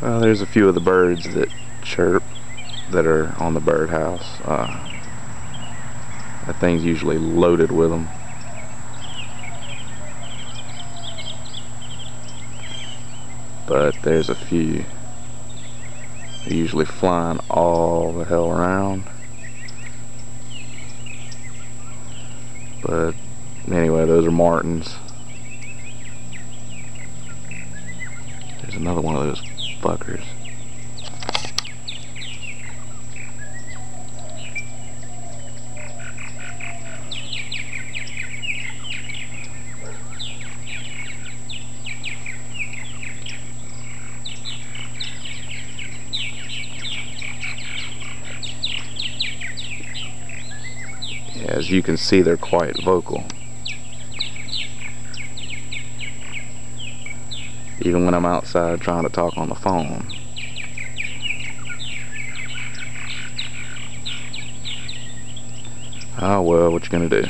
Well, there's a few of the birds that chirp that are on the birdhouse. That thing's usually loaded with them. But there's a few. They're usually flying all the hell around. But anyway, those are martins. There's another one of those fuckers. As you can see, they're quite vocal. Even when I'm outside trying to talk on the phone. Oh well, what you gonna do?